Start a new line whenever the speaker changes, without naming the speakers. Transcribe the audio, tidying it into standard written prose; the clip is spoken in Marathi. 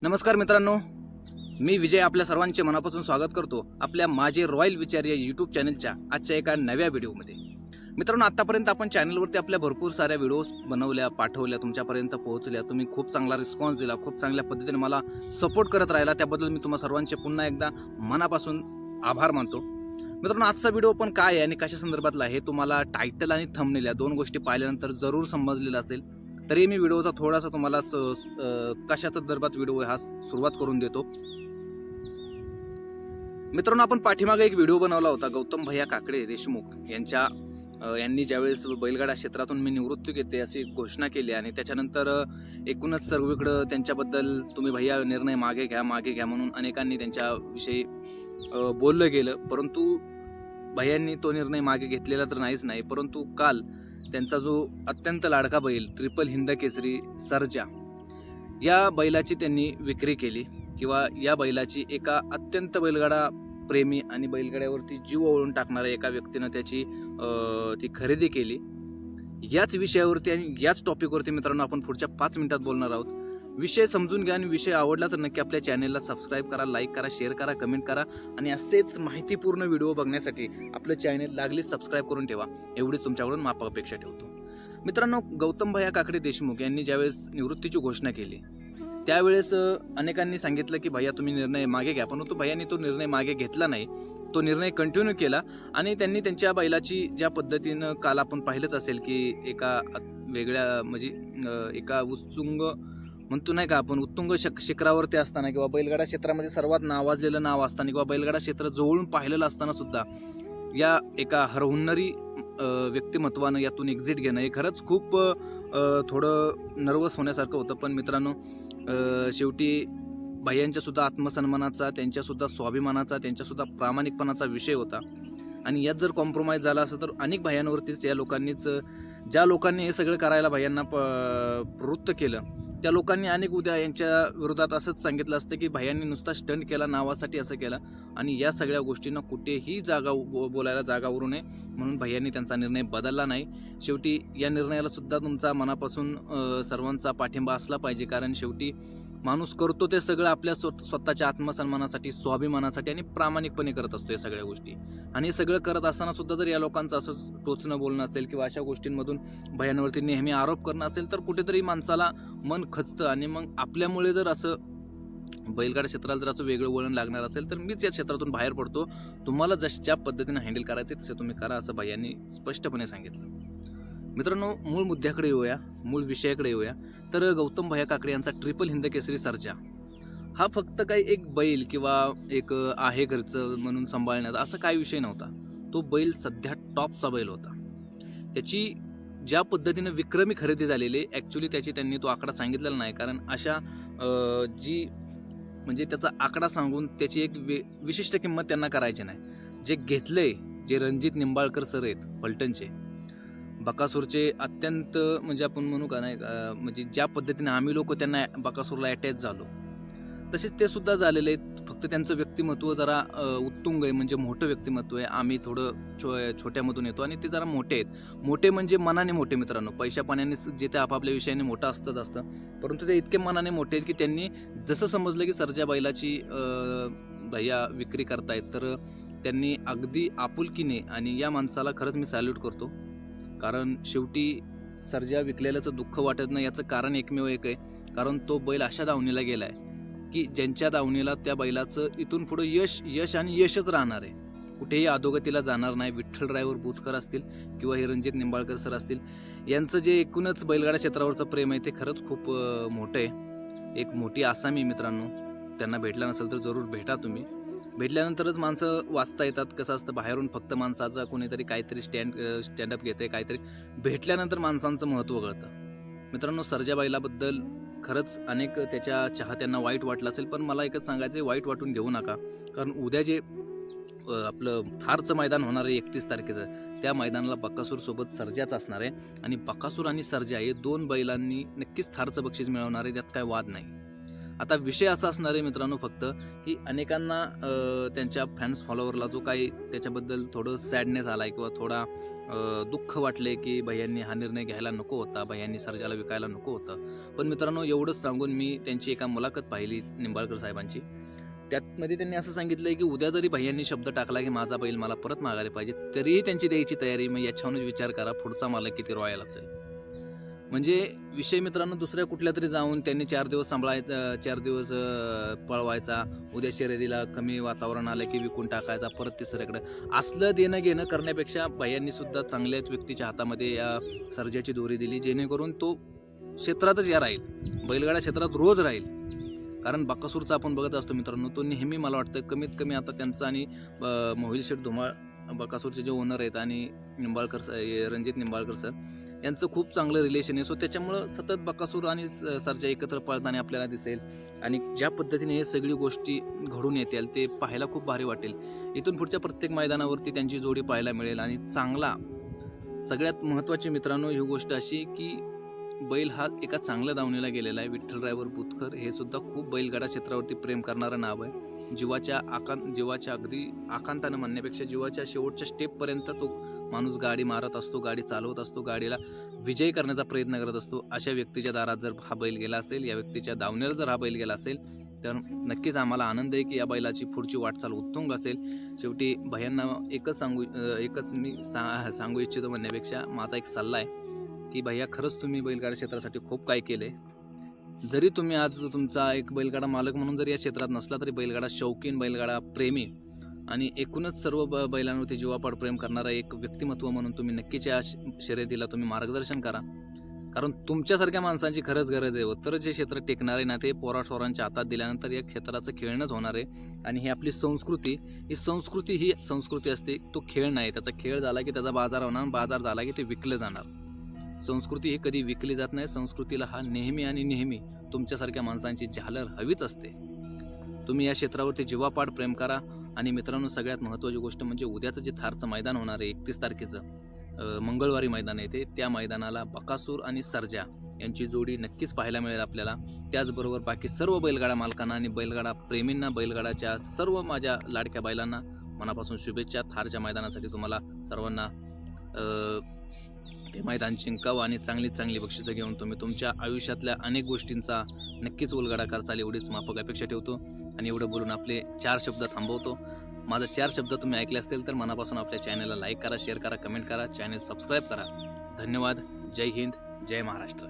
नमस्कार मित्रांनो, मी विजय आपल्या सर्वांचे मनापासून स्वागत करतो आपल्या माझे रॉयल विचार या यूट्यूब चॅनलच्या आजच्या एका नव्या व्हिडिओमध्ये. मित्रांनो, आतापर्यंत आपण चॅनलवरती आपल्या भरपूर साऱ्या व्हिडिओज बनवल्या, पाठवल्या, तुमच्यापर्यंत पोहोचल्या. तुम्ही खूप चांगला रिस्पॉन्स दिला, खूप चांगल्या पद्धतीने मला सपोर्ट करत राहिला, त्याबद्दल मी तुम्हा सर्वांचे पुन्हा एकदा मनापासून आभार मानतो. मित्रांनो, आजचा व्हिडिओ पण काय आहे आणि कशा संदर्भातला आहे तुम्हाला टायटल आणि थंबनेल या दोन गोष्टी पाहिल्यानंतर जरूर समजलेलं असेल. तरी मी व्हिडिओचा थोडासा तुम्हाला कशा संदर्भात व्हिडिओ हा सुरुवात करून देतो. मित्रांनो, आपण पाठीमागे एक व्हिडिओ बनवला होता गौतम भैया काकडे देशमुख यांनी ज्यावेळेस बैलगाडा क्षेत्रातून मी निवृत्ती घेते अशी घोषणा केली आणि त्याच्यानंतर एकूणच सर्वीकडे त्यांच्याबद्दल तुम्ही भैया निर्णय मागे घ्या म्हणून अनेकांनी त्यांच्याविषयी बोललं गेलं. परंतु भैयांनी तो निर्णय मागे घेतलेला तर नाही, परंतु काल त्यांचा जो अत्यंत लाडका बैल ट्रिपल हिंद केसरी सर्जा या बैलाची त्यांनी विक्री केली किंवा या बैलाची एका अत्यंत बैलगाडा प्रेमी आणि बैलगाड्यावरती जीव ओळून टाकणाऱ्या एका व्यक्तीनं त्याची ती खरेदी केली. याच विषयावरती आणि याच टॉपिकवरती मित्रांनो आपण पुढच्या 5 मिनिटात बोलणार आहोत. विषय समजून घ्या आणि विषय आवडला तर नक्की आपल्या चॅनेलला सबस्क्राईब करा, लाईक करा, शेअर करा, कमेंट करा आणि असेच माहितीपूर्ण व्हिडिओ बघण्यासाठी आपलं चॅनेल लागलीच सबस्क्राईब करून ठेवा, एवढीच तुमच्याकडून माफ अपेक्षा ठेवतो. मित्रांनो, गौतम भैया काकडे देशमुख यांनी ज्यावेळेस निवृत्तीची घोषणा केली त्यावेळेस अनेकांनी सांगितलं की भैया तुम्ही निर्णय मागे घ्या, परंतु भैयांनी तो निर्णय मागे घेतला नाही, तो निर्णय कंटिन्यू केला आणि त्यांनी त्यांच्या बैलाची ज्या पद्धतीनं काल आपण पाहिलंच असेल की एका वेगळ्या म्हणजे एका उत्तुंग म्हणतो नाही का आपण उत्तुंग शिखरावरती असताना किंवा बैलगाडा क्षेत्रामध्ये सर्वात नावाजलेलं नाव असताना किंवा बैलगाडा क्षेत्र जवळून पाहिलेलं असताना सुद्धा या एका हरहुन्नरी व्यक्तिमत्वानं यातून एक्झिट घेणं हे खरंच खूप थोडं नर्वस होण्यासारखं होतं. पण मित्रांनो, शेवटी भैयांच्या सुद्धा आत्मसन्मानाचा, त्यांच्या सुद्धा स्वाभिमानाचा, त्यांच्या सुद्धा प्रामाणिकपणाचा विषय होता आणि यात जर कॉम्प्रोमाइज झाला असं तर अनेक भैयांवरतीच ज्या लोकांनी हे सगळं करायला भैयांना प्रवृत्त केलं त्या लोकांनी अनेक उद्या यांच्या विरोधात असंच सांगितलं असतं की भैयांनी नुसता स्टंट केला, नावासाठी असं केलं आणि या सगळ्या गोष्टींना कुठेही बोलायला जागा उरू नये म्हणून भैयांनी त्यांचा निर्णय बदलला नाही. शेवटी या निर्णयाला सुद्धा तुमचा मनापासून सर्वांचा पाठिंबा असला पाहिजे, कारण शेवटी माणूस करतो ते सगळं आपल्या स्वतःच्या आत्मसन्मानासाठी, स्वाभिमानासाठी आणि प्रामाणिकपणे करत असतो या सगळ्या गोष्टी. आणि हे सगळं करत असताना सुद्धा जर या लोकांचं असं टोचणं बोलणं असेल किंवा अशा गोष्टींमधून भयांवरती नेहमी आरोप करणं असेल तर कुठेतरी माणसाला मन खचतं आणि मग आपल्यामुळे जर असं बैलगाडा क्षेत्राला जर असं वेगळं वळण लागणार असेल तर मीच या क्षेत्रातून बाहेर पडतो, तुम्हाला ज्या पद्धतीने हँडल करायचे तसे तुम्ही करा, असं भैयांनी स्पष्टपणे सांगितलं. मित्रांनो, मूळ मुद्द्याकडे येऊया, मूळ विषयाकडे येऊया. तर गौतम भैया काकडे यांचा ट्रिपल हिंद केसरी सर्जा हा फक्त काही एक बैल किंवा एक आहे घरचं म्हणून सांभाळण्याचा असं काही विषय नव्हता. तो बैल सध्या टॉपचा बैल होता. त्याची ज्या पद्धतीनं विक्रमी खरेदी झालेली, ॲक्च्युली त्यांनी तो आकडा सांगितलेला नाही, कारण अशा जी म्हणजे त्याचा आकडा सांगून त्याची एक विशिष्ट किंमत त्यांना करायची नाही. जे घेतलंय, जे रणजित निंबाळकर सर आहेत फलटणचे, बकासूरचे अत्यंत म्हणजे आपण म्हणू का नाही म्हणजे ज्या पद्धतीने आम्ही लोक त्यांना बकासूरला अटॅच झालो तसेच ते सुद्धा झालेले आहेत. फक्त त्यांचं व्यक्तिमत्व जरा उत्तुंग आहे, म्हणजे मोठं व्यक्तिमत्व आहे. आम्ही थोडं छोट्यामधून येतो आणि ते जरा मोठे आहेत. मोठे म्हणजे मनाने मोठे मित्रांनो, पैशा पाण्याने जे ते आपापल्या विषयाने मोठं असतं, परंतु ते इतके मनाने मोठे आहेत की त्यांनी जसं समजलं की सर्जा बैलाची भैया विक्री करतायत तर त्यांनी अगदी आपुलकीने, आणि या माणसाला खरंच मी सॅल्यूट करतो, कारण शेवटी सर्जा विकलेल्याचं दुःख वाटत नाही याचं कारण एकमेव एक आहे, कारण तो बैल अशा दावणीला गेलाय की ज्यांच्या दावणीला त्या बैलाचं इथून पुढे यश आणि यशच राहणार आहे, कुठेही अधोगतीला जाणार नाही. विठ्ठल ड्रायव्हर बुधकर असतील किंवा हे रणजित निंबाळकर सर असतील, यांचं जे एकूणच बैलगाडा क्षेत्रावरचं प्रेम आहे ते खरंच खूप मोठं आहे. एक मोठी आसामी मित्रांनो, त्यांना भेटला नसेल तर जरूर भेटा तुम्ही. भेटल्यानंतरच माणसं वाचता येतात. कसं असतं, बाहेरून फक्त माणसाचा कोणीतरी काहीतरी स्टँडअप घेते, काहीतरी भेटल्यानंतर माणसांचं महत्त्व कळतं. मित्रांनो, सर्जा बैलाबद्दल खरंच अनेक त्याच्या चाहत्यांना वाईट वाटलं असेल, पण मला एकच सांगायचं, वाईट वाटून घेऊ नका, कारण उद्या जे आपलं थारचं मैदान होणार आहे 31 तारखेचं, त्या मैदानाला बकासूर सोबत सर्जाच असणार आहे आणि बकासूर आणि सर्जा हे दोन बैलांनी नक्कीच थारचं बक्षीस मिळवणार आहे, त्यात काय वाद नाही. आता विषय असा असणार आहे मित्रांनो फक्त की अनेकांना त्यांच्या फॅन्स फॉलोअरला जो काही त्याच्याबद्दल थोडं सॅडनेस आला किंवा थोडा दुःख वाटले की भैयांनी हा निर्णय घ्यायला नको होता, भैयांनी सर्जाला विकायला नको होतं. पण मित्रांनो एवढंच सांगून मी त्यांची एका मुलाखत पाहिली निंबाळकर साहेबांची. त्यातमध्ये त्यांनी असं सांगितलंय की उद्या जरी भैयांनी शब्द टाकला की माझा बैल मला परत मागायला पाहिजे, तरीही त्यांची द्यायची तयारी. मग याच्यावरूनच विचार करा पुढचा मालक किती रॉयल असेल. म्हणजे विषय मित्रांनो दुसऱ्या कुठल्या तरी जाऊन त्यांनी 4 दिवस सांभाळायचा, 4 दिवस पळवायचा, उद्या शर्यतीला कमी वातावरण आलं की विकून टाकायचा, परत तिसऱ्याकडे असलं देणं घेणं करण्यापेक्षा भैयांनी सुद्धा चांगल्याच व्यक्तीच्या हातामध्ये या सर्जाची दोरी दिली, जेणेकरून तो क्षेत्रातच या राहील, बैलगाडा क्षेत्रात रोज राहील. कारण बकासूरचा आपण बघत असतो मित्रांनो, तो नेहमी मला वाटतं कमीत कमी आता त्यांचा आणि मोहिल शेठ धुमाळ बकासूरचे जे ओनर आहेत आणि निंबाळकर रणजित निंबाळकर सर यांचं खूप चांगलं रिलेशन आहे. सो त्याच्यामुळं सतत बकासूर आणि सर्जा एकत्र पळताना आपल्याला दिसेल आणि ज्या पद्धतीने हे सगळी गोष्टी घडून येतील ते पाहायला खूप भारी वाटेल. इथून पुढच्या प्रत्येक मैदानावरती त्यांची जोडी पाहायला मिळेल. आणि चांगला सगळ्यात महत्त्वाची मित्रांनो ही गोष्ट अशी की बैल हा एका चांगल्या दावणीला गेलेला आहे. विठ्ठल ड्रायव्हर बुतकर हे सुद्धा खूप बैलगाडा क्षेत्रावरती प्रेम करणारं नाव आहे. जीवाच्या अगदी आकांतानं म्हणण्यापेक्षा जीवाच्या शेवटच्या स्टेपपर्यंत तो माणूस गाडी मारत असतो, गाडी चालवत असतो, गाडीला विजयी करण्याचा प्रयत्न करत असतो. अशा व्यक्तीच्या दारात जर हा बैल गेला असेल, या व्यक्तीच्या दावणीला जर हा बैल गेला असेल तर नक्कीच आम्हाला आनंद आहे की या बैलाची पुढची वाटचाल उत्तुंग असेल. शेवटी भैयांना एकच मी सांगू इच्छितो म्हणण्यापेक्षा माझा एक सल्ला आहे की भैया खरंच तुम्ही बैलगाडा क्षेत्रासाठी खूप काय केले. जरी तुम्ही आज तुमचा एक बैलगाडा मालक म्हणून जरी या क्षेत्रात नसला तरी बैलगाडा शौकीन, बैलगाडा प्रेमी आणि एकूणच सर्व बैलांवरती जीवापाड प्रेम करणारा एक व्यक्तिमत्व म्हणून तुम्ही नक्कीच या शर्यतीला तुम्ही मार्गदर्शन करा. कारण तुमच्यासारख्या माणसांची खरंच गरज आहे. तरच हे क्षेत्र टिकणार आहे, ना ते पोराशोरांच्या हातात दिल्यानंतर या क्षेत्राचं खेळणंच होणार आहे. आणि ही आपली संस्कृती ही संस्कृती असते, तो खेळ नाही. त्याचा खेळ झाला की त्याचा बाजार होणार, बाजार झाला की ते विकलं जाणार. संस्कृती ही कधी विकली जात नाही. संस्कृतीला हा नेहमी आणि नेहमी तुमच्यासारख्या माणसांची झालर हवीच असते. तुम्ही या क्षेत्रावरती जीवापाड प्रेम करा. आणि मित्रांनो सगळ्यात महत्त्वाची गोष्ट म्हणजे उद्याचं जे थारचं मैदान होणार आहे 31 तारखेचं मंगळवारी मैदान आहे त्या मैदानाला बकासूर आणि सर्जा यांची जोडी नक्कीच पाहायला मिळेल आपल्याला. त्याचबरोबर बाकी सर्व बैलगाडा मालकांना आणि बैलगाडा प्रेमींना, बैलगाडाच्या सर्व माझ्या लाडक्या बैलांना मनापासून शुभेच्छा. थारच्या मैदानासाठी तुम्हाला सर्वांना ते मैदान जिंकावं आणि चांगली बक्षिसं घेऊन तुम्ही तुमच्या आयुष्यातल्या अनेक गोष्टींचा नक्कीच उलगडा करचाल एवढीच माफक अपेक्षा ठेवतो. आणि एवढं बोलून आपले 4 शब्द थांबवतो. माझं 4 शब्द तुम्ही ऐकले असतील तर मनापासून आपल्या चॅनलला लाईक करा, शेअर करा, कमेंट करा, चॅनल सबस्क्राईब करा. धन्यवाद. जय हिंद, जय महाराष्ट्र.